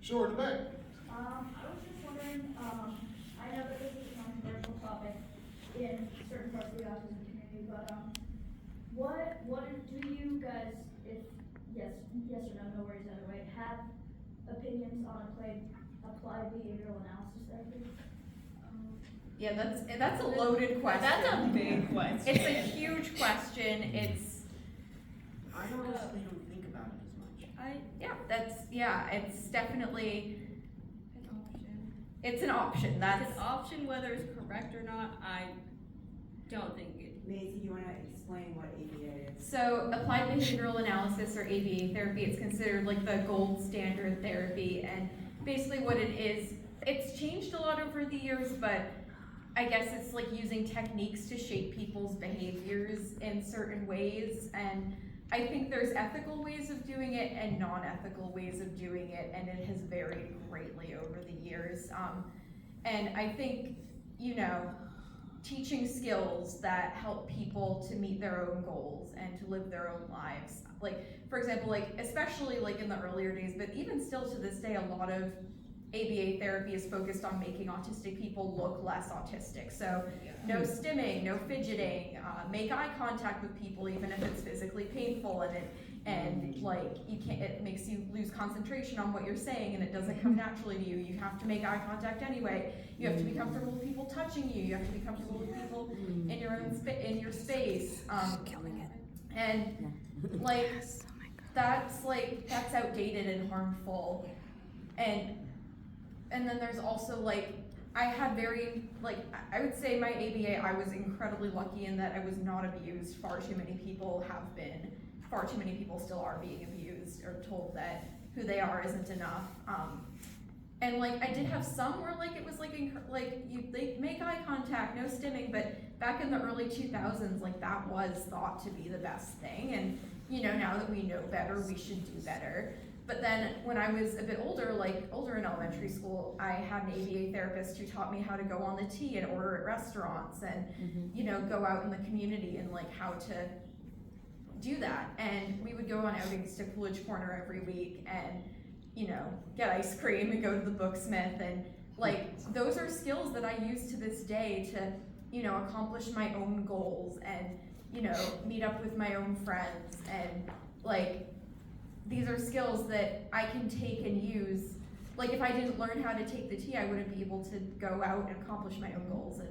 Sure, in the back. I was just wondering, I know that this is a controversial topic in certain parts of the autism community, but do you guys, if yes or no worries either way, have opinions on applied behavioral analysis therapy? Yeah, that's a loaded question. That's a big question. It's a huge question. I honestly don't think about it as much. It's definitely An option. it's an option. It's an option, whether it's correct or not. I don't think it. Maisie, you want to explain what ABA is? So applied behavioral analysis, or ABA therapy, it's considered like the gold standard therapy, and basically what it is, it's changed a lot over the years, but I guess it's like using techniques to shape people's behaviors in certain ways, and I think there's ethical ways of doing it and non-ethical ways of doing it, and it has varied greatly over the years. And I think, teaching skills that help people to meet their own goals and to live their own lives. Like, for example, especially in the earlier days, but even still to this day, a lot of ABA therapy is focused on making autistic people look less autistic. So no stimming, no fidgeting, make eye contact with people even if it's physically painful, it makes you lose concentration on what you're saying and it doesn't come naturally to you. You have to make eye contact anyway. You have to be comfortable with people touching you. You have to be comfortable with people in your own in your space. Killing it. And that's outdated and harmful. And then there's also I had I would say my ABA, I was incredibly lucky in that I was not abused. Far too many people have been. Far too many people still are being abused or told that who they are isn't enough. And I did have some where it was they make eye contact, no stimming, but back in the early 2000s, that was thought to be the best thing. And now that we know better, we should do better. But then when I was a bit older, older in elementary school, I had an ABA therapist who taught me how to go on the T and order at restaurants and, go out in the community and how to do that. And we would go on outings to Coolidge Corner every week and, get ice cream and go to the Booksmith. And those are skills that I use to this day to, accomplish my own goals and, meet up with my own friends. And these are skills that I can take and use. If I didn't learn how to take the T, I wouldn't be able to go out and accomplish my own goals and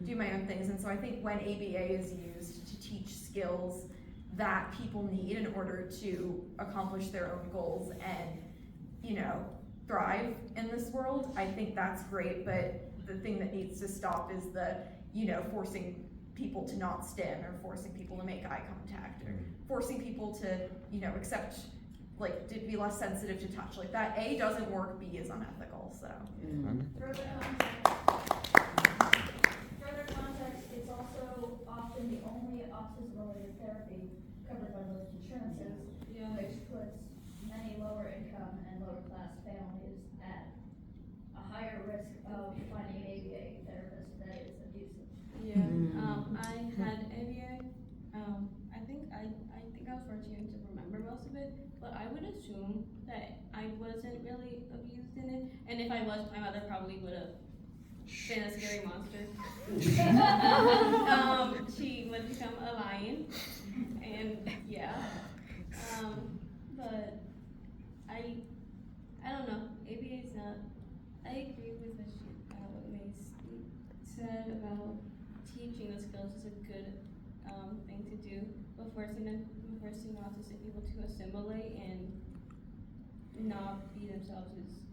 do my own things. And so I think when ABA is used to teach skills that people need in order to accomplish their own goals and, thrive in this world, I think that's great. But the thing that needs to stop is the, forcing people to not stim or forcing people to make eye contact or forcing people to, accept to be less sensitive to touch. That A doesn't work, B is unethical, so. Further context, it's also often the only autism-related therapy covered by most insurances, which puts many lower income and lower class families at a higher risk of finding an ABA therapist that is abusive. I had ABA. I think I was fortunate to remember most of it, but I would assume that I wasn't really abused in it. And if I was, my mother probably would have been a scary monster. She would become a lion, and but I don't know. ABA is not. I agree with what Mace said about teaching the skills is a good thing to do, but forcing autistic people to assimilate and not be themselves is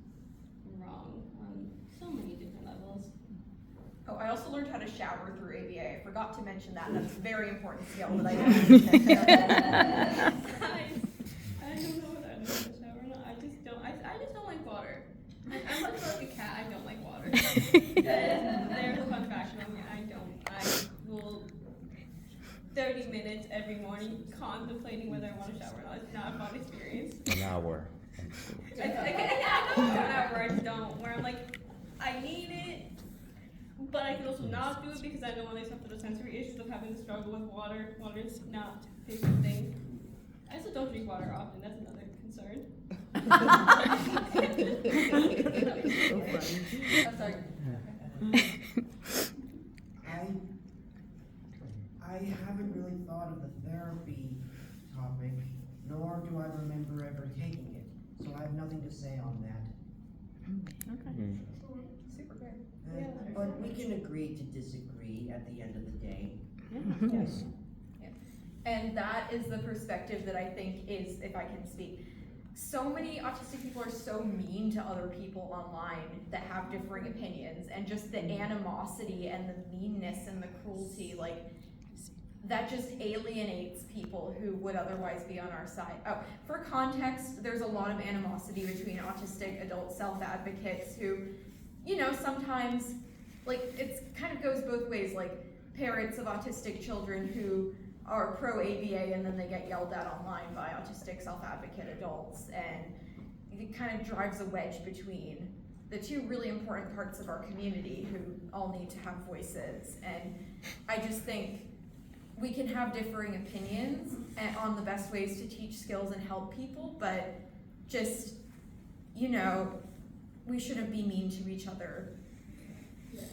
wrong on so many different levels. Oh, I also learned how to shower through ABA. I forgot to mention that. That's a very important skill that I didn't. I don't know what that means, to shower. No, I just don't like water. I'm much like a cat. I don't like water. There's a fun fact about me. I will 30 minutes every morning contemplating whether I want to shower or not. It's not a fun experience. An hour. I know an hour I don't, where I'm I need it, but I can also not do it because I don't want to suffer the sensory issues of having to struggle with water. Water is not a favorite thing. I also don't drink water often. That's another concern. do I remember ever taking it, so I have nothing to say on that. Okay. Super good. But we can agree to disagree at the end of the day. Yes. Yeah. And that is the perspective that I think is, if I can speak, so many autistic people are so mean to other people online that have differing opinions, and just the animosity and the meanness and the cruelty, like, that just alienates people who would otherwise be on our side. Oh, for context, there's a lot of animosity between autistic adult self-advocates who, you know, sometimes, like, it's kind of goes both ways, like parents of autistic children who are pro-ABA and then they get yelled at online by autistic self-advocate adults, and it kind of drives a wedge between the two really important parts of our community who all need to have voices. And I just think we can have differing opinions on the best ways to teach skills and help people, but just, you know, we shouldn't be mean to each other.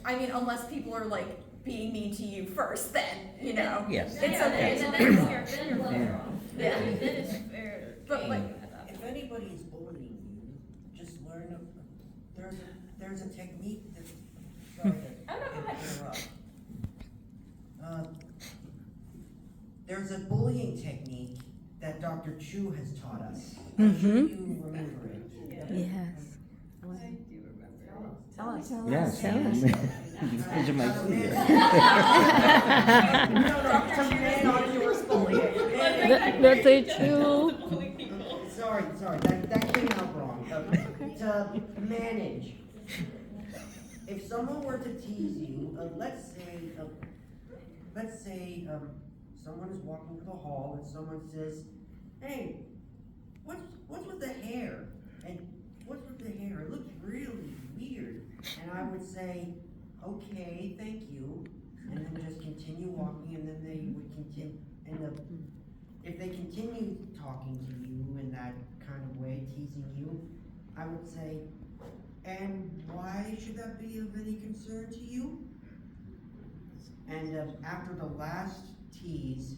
I mean, unless people are like being mean to you first, then, you know. Yes. It's okay. Then you're wrong. Yeah. Then it's fair. But, like, If anybody is bullying you, just learn there's a technique that, sorry to Oh, no, go ahead. interrupt. There's a bullying technique that Dr. Chu has taught us. I'm sure you remember it. Yes. I do remember. Tell us. Yes. Pinch my ear. That's a true. Sorry, that came out wrong. To manage. If someone were to tease you, let's say someone is walking through the hall and someone says, "Hey, what's with the hair? And what's with the hair? It looks really weird." And I would say, "Okay, thank you," and then just continue walking, and then they would continue. And if they continue talking to you in that kind of way, teasing you, I would say, "And why should that be of any concern to you?" And after the last tease,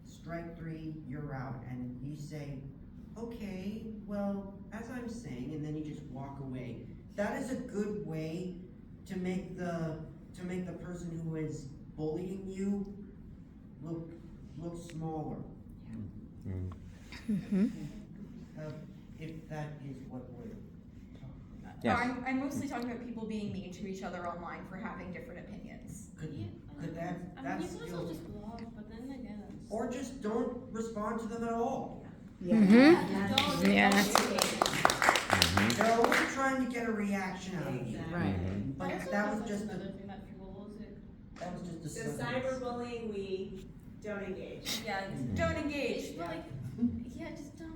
strike 3, you're out, and you say, "Okay, well, as I'm saying," and then you just walk away. That is a good way to make the person who is bullying you look smaller. If that is what we're talking about. Yes. I'm mostly talking about people being mean to each other online for having different opinions. Could I mean, that you can still, also just block, but then again, it's. or just don't respond to them at all. Yeah. They're only trying to get a reaction out of you. Right. But that was just another thing that fuels it. a So service. cyberbullying, we don't engage. Yeah, don't engage. But like, yeah, just don't.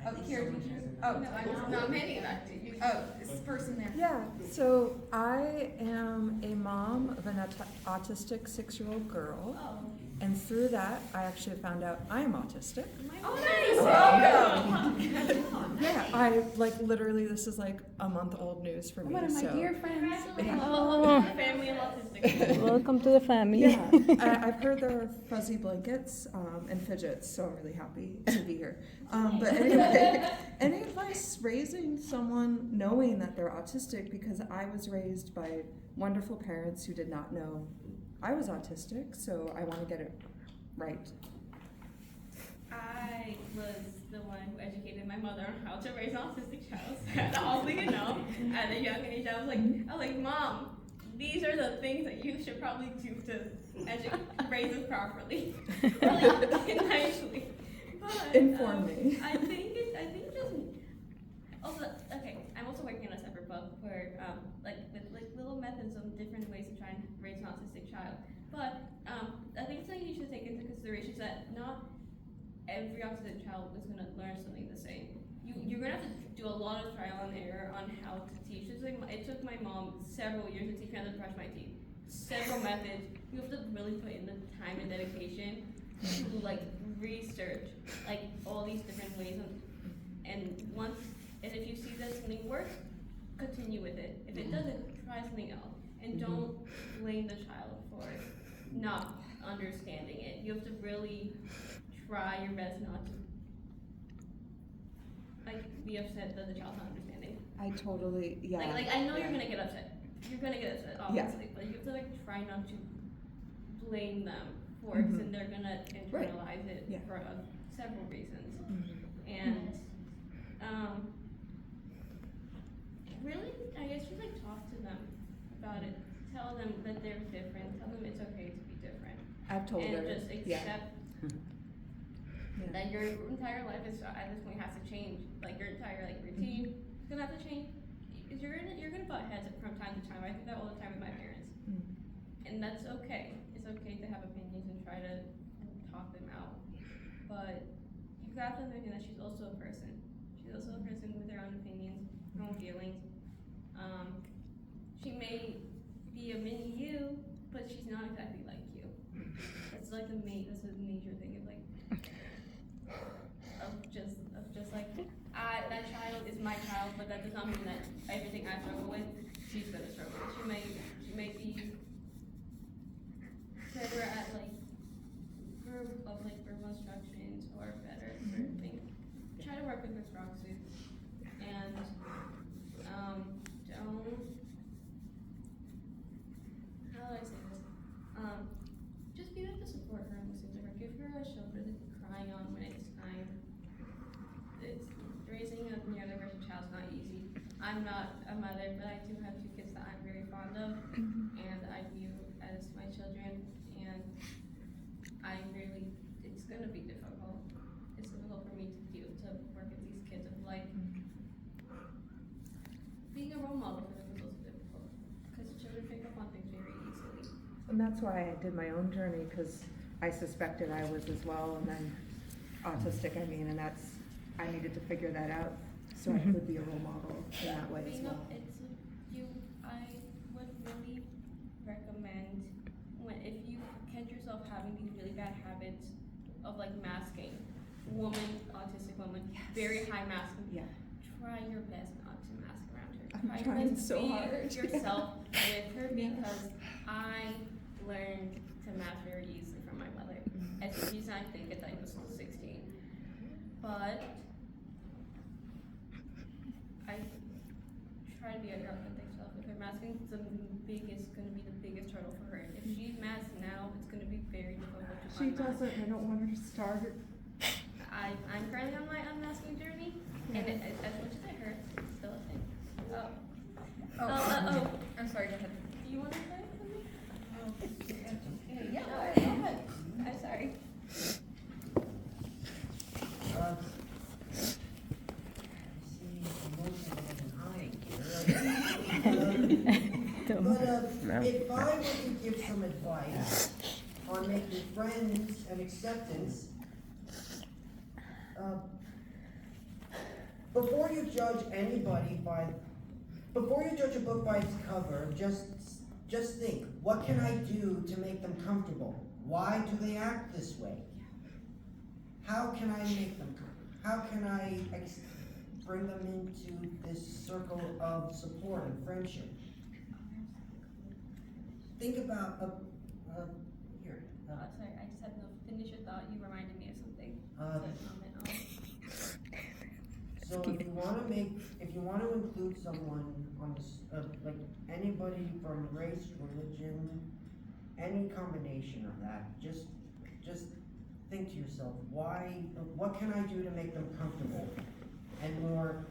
Oh, here, did you? Oh, no, I'm handing it back to you. Oh, this person there. Yeah, so I am a mom of an autistic 6-year-old girl, Oh. and through that, I actually found out I am autistic. Oh, nice. Welcome. Yeah, I literally, this is like a month-old news for me. One of my so. dear friends. Oh. Family and autistic. Welcome to the family. Yeah, I've heard there are fuzzy blankets and fidgets, so I'm really happy to be here. But anyway, any advice raising someone knowing that they're autistic? Because I was raised by wonderful parents who did not know I was autistic, so I want to get it right. I was the one who educated my mother on how to raise an autistic child. That's all we could know. At a young age, I was like, "Mom, these are the things that you should probably do to raise us properly, really nicely." But, Inform me. I think just also okay. I'm also working on a separate book where with little methods of different ways to try and raise an autistic child. But I think something you should take into consideration is that not every autistic child is going to learn something the same. You're going to have to do a lot of trial and error on how to teach. It took my mom several years to teach me how to brush my teeth. Several methods. You have to really put in the time and dedication to research all these different ways. And if you see that something works, continue with it. If it doesn't, try something else. And don't blame the child for not understanding it. You have to really try your best not to like be upset that the child's not understanding. I totally, yeah. Like I know you're gonna get upset. You're gonna get upset, obviously, but you have to like try not to blame them for it, and they're gonna internalize it for several reasons. And really, I guess you like talk to them about it. Tell them that they're different. Tell them it's okay to be different. I've told and her. just accept that your entire life is at this point has to change. Like your entire like routine is gonna have to change. Because you're gonna butt heads from time to time. I think that all the time with my parents, and that's okay. It's okay to have opinions and try to talk them out, but you have to understand that she's also a person. She's also a person with her own opinions, her own feelings. She may be a mini you, but she's not exactly like you. That's like that's a major thing of like, of just like, that child is my child, but that does not mean that everything I struggle with, she's gonna struggle with. She may be better at like verbal instructions or better at certain things. Try to work with her strong suits and don't, how do I say this? Just be there to support her and listen to her. Give her a shoulder to cry on when it's time. It's raising a neurodivergent child's not easy. I'm not a mother, but I do have 2 kids that I'm very fond of, and I view as my children, and it's gonna be difficult. It's difficult for me to work with these kids of like, being a role model for them is also difficult, because children pick up on things very easily. And that's why I did my own journey, because I suspected I was as well, and then autistic, I needed to figure that out so I could be a role model in that way as well. I would really recommend if you catch yourself having these really bad habits of like masking, autistic woman, very high masking, try your best not to mask around her. I'm trying so hard. Yourself with her, because I learned to mask very easily from my mother. As a reason I think I was 16. But I try to be an authentic self with her. Masking is gonna be the biggest hurdle for her. If she's masked now, it's gonna be very difficult to She unmask. doesn't, I don't want her to start it. I'm currently on my unmasking journey, and as much as it hurts, it's still a thing. I'm sorry, go ahead. Do you want to play with me? Yeah, go ahead. I'm sorry. If I were to give some advice on making friends and acceptance, before you judge a book by its cover, just think, what can I do to make them comfortable? Why do they act this way? How can I make them comfortable? How can I bring them into this circle of support and friendship? Think about here. Sorry, I just had to finish your thought. You reminded me of something. So if you want to include someone on this, like anybody from race, religion, any combination of that, just think to yourself, what can I do to make them comfortable and more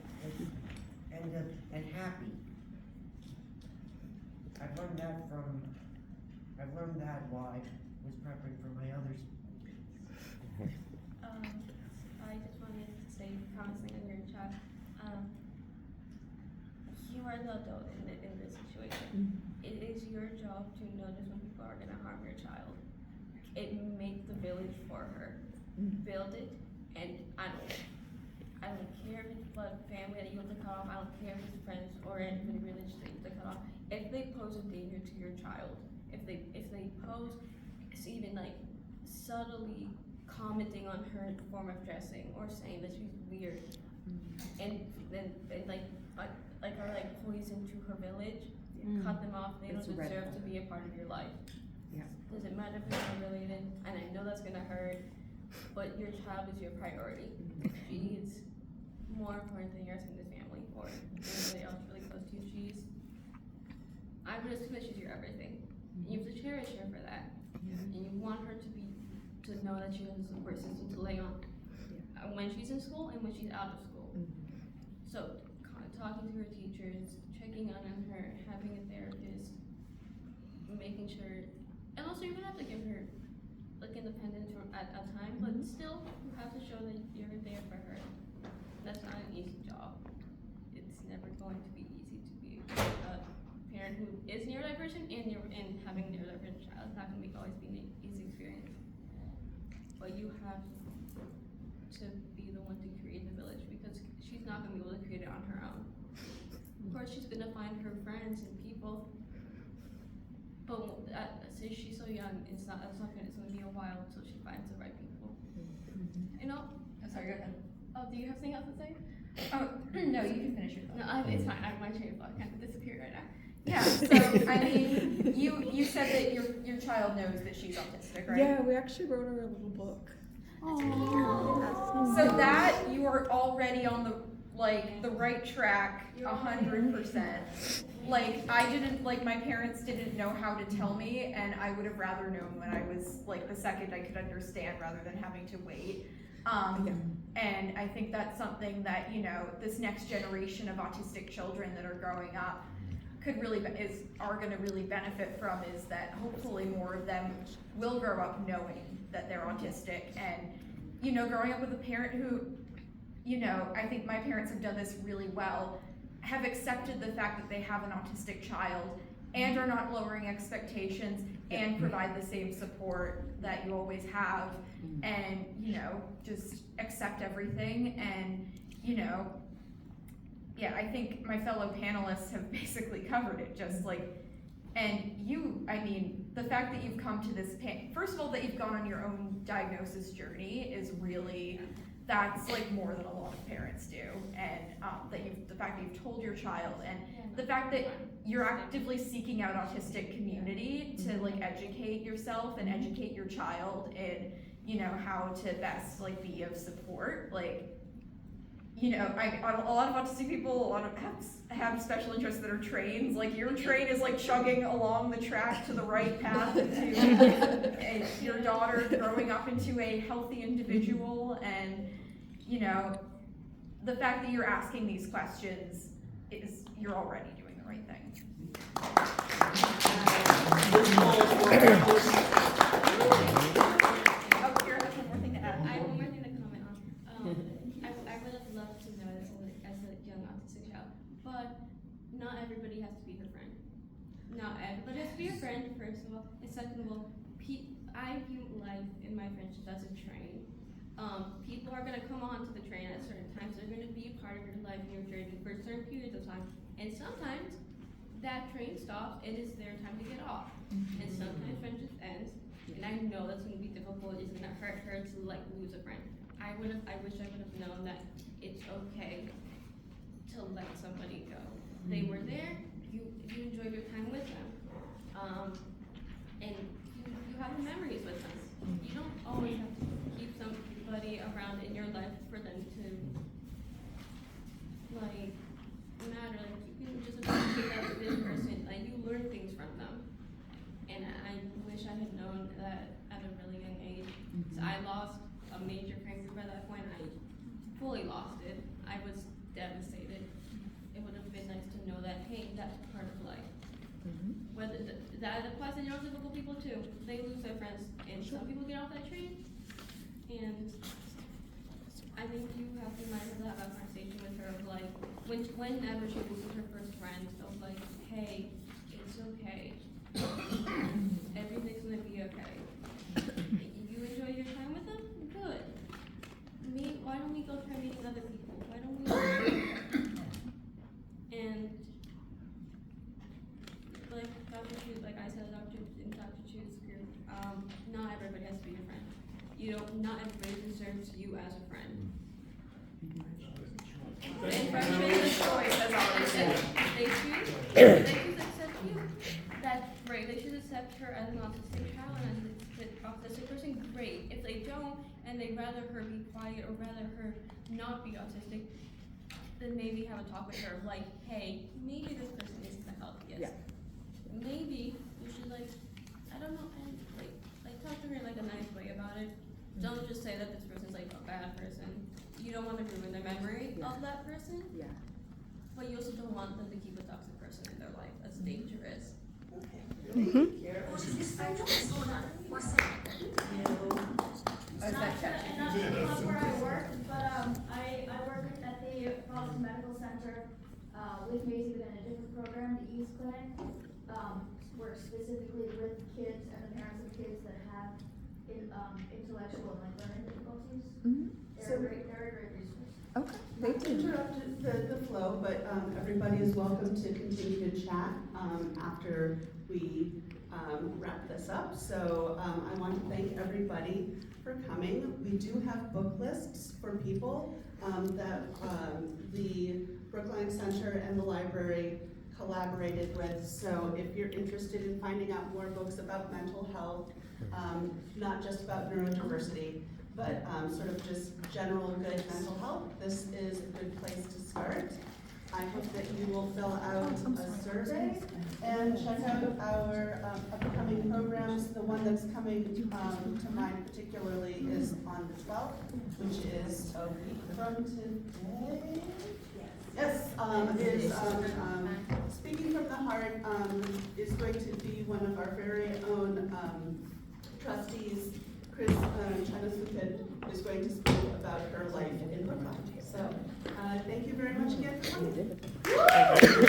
and happy? I've learned that while I was preparing for my others. I just wanted to say, commenting on your chat, you are the adult in this situation. It is your job to notice when people are going to harm your child. Make the village for her. Build it, and I don't care if it's blood family that you have to cut off. I don't care if it's friends or anybody religious that you have to cut off. If they pose a danger to your child, if they pose, it's even like subtly commenting on her form of dressing or saying that she's weird, and then are like poison to her village, cut them off. They don't deserve to be a part of your life. Yeah. Doesn't matter if it's unrelated, and I know that's gonna hurt, but your child is your priority. She's more important than your extended family or anybody else really close to you. I would assume that she's your everything. You have to cherish her for that. And you want her to know that she has a support system to lay on when she's in school and when she's out of school. So talking to her teachers, checking on her, having a therapist, making sure, and also you're gonna have to give her like independence at a time, but still you have to show that you're there for her. That's not an easy job. It's never going to be easy to be a parent who is neurodivergent and having a neurodivergent child. It's not gonna always be an easy experience. But you have to be the one to create the village because she's not gonna be able to create it on her own. Of course, she's gonna find her friends and people, but since she's so young, it's gonna be a while until she finds the right people. You know? I'm sorry, go ahead. Oh, do you have something else to say? Oh, no, you can finish your thought. No, it's fine. My train of thought kind of disappeared right now. Yeah, so, I mean, you said that your child knows that she's autistic, right? Yeah, we actually wrote her a little book. So that, you are already on the right track, 100%. Like, my parents didn't know how to tell me, and I would have rather known when I was, the second I could understand rather than having to wait. And I think that's something that, this next generation of autistic children that are growing up are gonna really benefit from, is that hopefully more of them will grow up knowing that they're autistic, and, growing up with a parent who, I think my parents have done this really well, have accepted the fact that they have an autistic child and are not lowering expectations and provide the same support that you always have, and, just accept everything, and, yeah, I think my fellow panelists have basically covered it, and the fact that you've come to this first of all, that you've gone on your own diagnosis journey is really, that's more than a lot of parents do, and the fact that you've told your child, and the fact that you're actively seeking out autistic community to educate yourself and educate your child in, how to best be of support, a lot of autistic people, have special interests that are trains. Your train is chugging along the track to the right path to your daughter growing up into a healthy individual, and the fact that you're asking these questions is you're already doing the right thing. Oh, Kira has one more thing to add. I have one more thing to comment on. I would have loved to know as a young autistic child, but not everybody has to be her friend. Not everybody has to be your friend, first of all, and second of all, I view life in my friendships as a train. People are gonna come onto the train at certain times. They're gonna be a part of your life and your journey for certain periods of time, and sometimes that train stops and it's their time to get off. And sometimes friendships ends, and I know that's gonna be difficult. It's gonna hurt her to lose a friend. I wish I would have known that it's okay to let somebody go. They were there, you enjoyed your time with them, and you have memories with them. You don't always have to keep somebody around in your life for them to matter. You can just appreciate that this person, you learn things from them. And I wish I had known that at a really young age. So I lost a major friend group at that point. I fully lost it. I was devastated. It would have been nice to know that, hey, that's part of life. Whether that applies to neurotypical people too. They lose their friends, and some people get off that train. And I think you have to remind her to have a conversation with her of whenever she loses her first friend, of hey, it's okay. Everything's gonna be okay. You enjoy your time with them? Good. Why don't we go try meeting other people? Why don't we? And Dr. Chu, I said, in Dr. Chu's group, not everybody has to be your friend. Not everybody deserves you as a friend. And friendship is a choice, as always said. They choose to accept you. That's great. They should accept her as an autistic child and as an autistic person. Great. If they don't, and they'd rather her be quiet or rather her not be autistic, then maybe have a talk with her of like, hey, maybe this person isn't the healthiest. Yeah. Maybe you should like, I don't know, and like talk to her in like a nice way about it. Don't just say that this person's like a bad person. You don't want to ruin their memory of that person, Yeah. but you also don't want them to keep a toxic person in their life. That's dangerous. Not where I work, but I work at the Boston Medical Center with Maisie within a different program, the East Clinic. Work specifically with kids and the parents of kids that have intellectual and like learning difficulties. They're a great resource. Okay. Not to interrupt the flow, but everybody is welcome to continue to chat after we wrap this up. So I want to thank everybody for coming. We do have book lists for people that the Brookline Center and the library collaborated with. So if you're interested in finding out more books about mental health, not just about neurodiversity, but sort of just general good mental health, this is a good place to start. I hope that you will fill out a survey and check out our upcoming programs. The one that's coming to mind particularly is on the 12th, which is a week from today. Yes, is Speaking from the Heart is going to be one of our very own trustees. Chris Chanasukan is going to speak about her life in Brookline. So thank you very much again for coming.